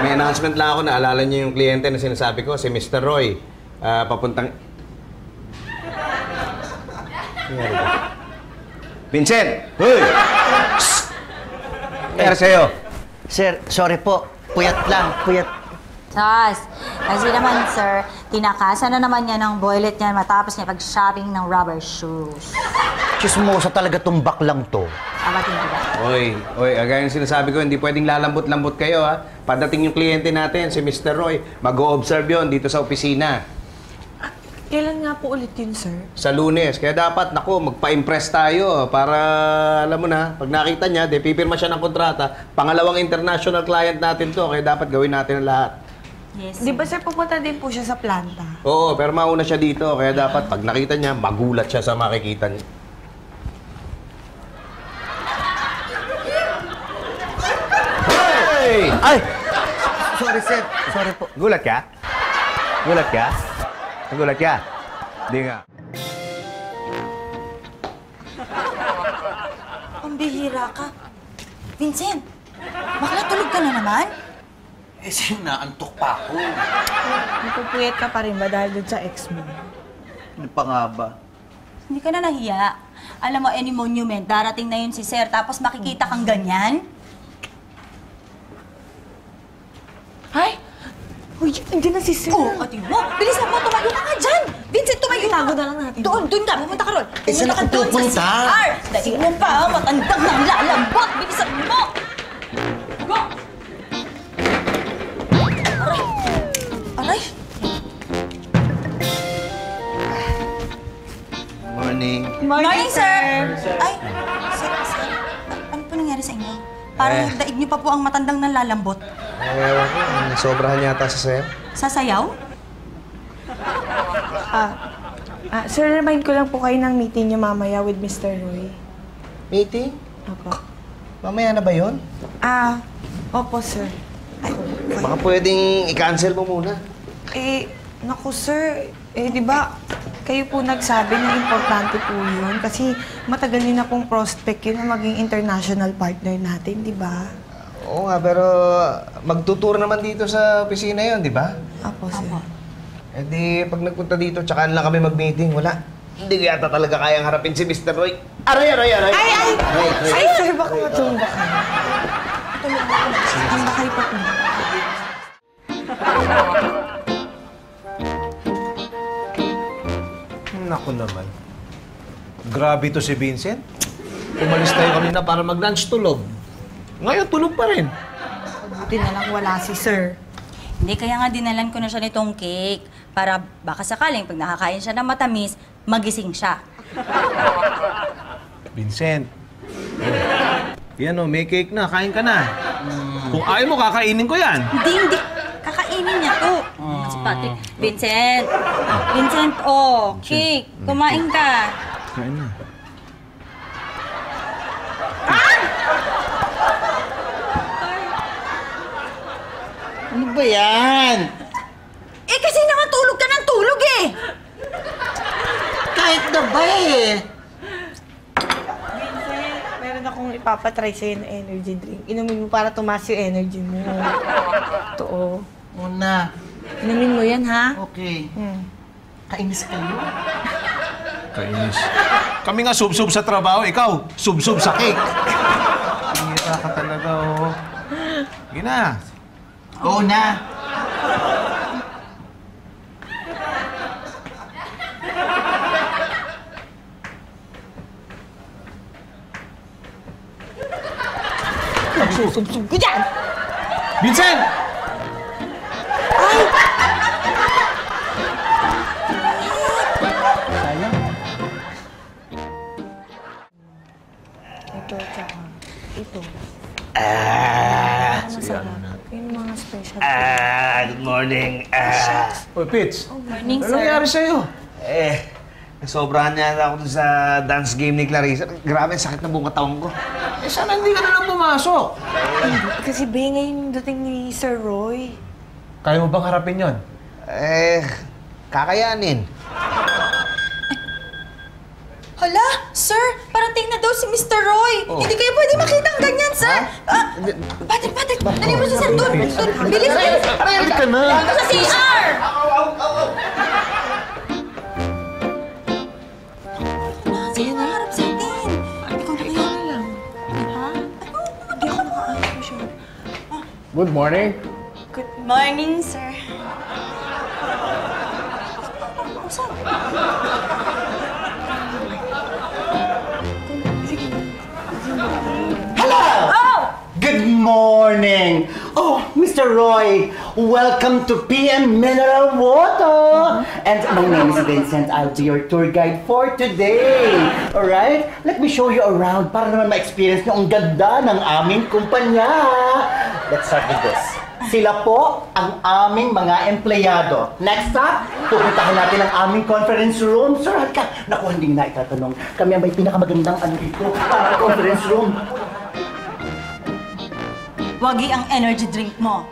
May announcement lang ako. Naalala niyo yung kliyente na sinasabi ko, si Mr. Roy. Papuntang... Vincent! Hoy! Kaya sa'yo. Sir, sorry po. Puyat lang, puyat. Sas, kasi naman sir, tinakasan na naman niya ng boylet niya matapos niya pag-shopping ng rubber shoes. Chismosa talaga tong baklang to. Abatin ko ba? Oy, agaya yung sinasabi ko, hindi pwedeng lalambot-lambot kayo, ha? Pagdating yung kliyente natin, si Mr. Roy, mag-o-observe yun dito sa opisina. Kailan nga po ulit yun, sir? Sa Lunes. Kaya dapat, naku, magpa-impress tayo para, alam mo na, pag nakita niya, pipirma siya ng kontrata, pangalawang international client natin to, kaya dapat gawin natin ang lahat. Yes. Di ba, sir, pupunta din po siya sa planta? Oo, pero mauna siya dito, kaya dapat pag nakita niya, magulat siya sa makikita niya. Hey! Ay! Sorry, sir. Sorry po. Gulat ka? Gulat ka? Nagulat ka? Hindi nga. Pambihira ka. Vincent, bakla tulog ka na naman? Eh, sinaantok pa ako. Napupuyat ka pa rin ba dahil dun sa ex mo? Ano pa nga ba? Hindi ka na nahiya. Alam mo, any monument, darating na yun si sir, tapos makikita kang ganyan? Ay! Uy, nandiyan na si sir. Oo, ati mo. Bilisan mo, tumayo ka nga dyan. Vincent, tumayo ka. Itago na lang natin. Doon ka. Pumunta ka ron. Eh, saan ako pupunta? CR. Dahil mo pa, matandang ng lalambot. Bilisan mo. Go! Aray. Aray. Morning. Morning, sir. Ay, sir. Ano po nangyari sa inyo? Parang daig niyo pa po ang matandang ng lalambot. Ewan ko, sobrahan yata sa sir. Sasayaw? Sir, remind ko lang po kayo ng meeting niyo mamaya with Mr. Roy. Meeting? Opo. Mamaya na ba yun? Opo, sir. Baka pwedeng i-cancel mo muna. Naku, sir. Di ba, kayo po nagsabi na importante po yun kasi matagal din na pong prospect yun na maging international partner natin, di ba? Oo nga, pero magtuturo naman dito sa opisina yon, di ba? Opo, sir. Eh di, pag nagpunta dito, tsaka lang kami mag-meeting, wala. Hindi ko yata talaga kayang harapin si Mr. Roy. Aray! Ay, sir, baka matumba ka. Tumba kayo pa po. Naku naman. Grabe to si Vincent. Umalis tayo kanina para mag-lunch tulog. Ngayon, tulog pa rin. Buti na lang wala si sir. Hindi, kaya nga dinalan ko na siya nitong cake para baka sakaling pag nakakain siya ng matamis, magising siya. Vincent. Yan o, may cake na. Kain ka na. Kung ayaw mo, kakainin ko yan. Hindi. Kakainin niya to. Si Patrick. Vincent, cake. Kumain ka. Kain na. Ano ba yan? Eh, kasi naman tulog ka ng tulog eh. Kahit na ba eh. Meron akong ipapatry sa'yo na energy drink. Inumin mo para tumaas yung energy mo. Totoo. Una. Inumin mo yan, ha? Okay. Kainis kayo? Kainis. Kami nga sub-sub sa trabaho, ikaw sub-sub sa cake. Hira ka talaga, oh. Sige na. Oo na. Sub-sub ko dyan! Vincent! Sayang. Ito, tsaka ito. Masarap. Yung mga special. Good morning. Oy, Pitch. Morning, Ano nangyari sa'yo? Sobrahan niya ako dun sa dance game ni Clarissa. Grabe, sakit na buong katawan ko. Eh, sana hindi ka na lang pumasok. Kasi ba ngayon yung dating ni Sir Roy? Kaya mo bang harapin yon? Kakayanin. Hala! Sir, parating na daw si Mr. Roy. Hindi kayo pwede makita ang ganyan, sir. Patrick, dali mo siya, sir. Doon, bilis. Halika ka na! Ito sa CR! Sige na, harap sa atin. Ikaw na kaya lang. Ha? Hindi ako naka-ayos siya. Good morning. Good morning, sir. Hello! Oh! Good morning! Oh, Mr. Roy, welcome to PM Mineral Water! And my name is Vincent. I'll be your tour guide for today. Alright? Let me show you around para naman ma-experience nyo ang ganda ng aming kumpanya. Let's start with this. Sila po ang aming mga empleyado. Next up, pupuntahan natin ang aming conference room. Sir, halika. Naku, hindi na itatanong. Kami ang may pinakamagandang ano dito, conference room. Wagi ang energy drink mo.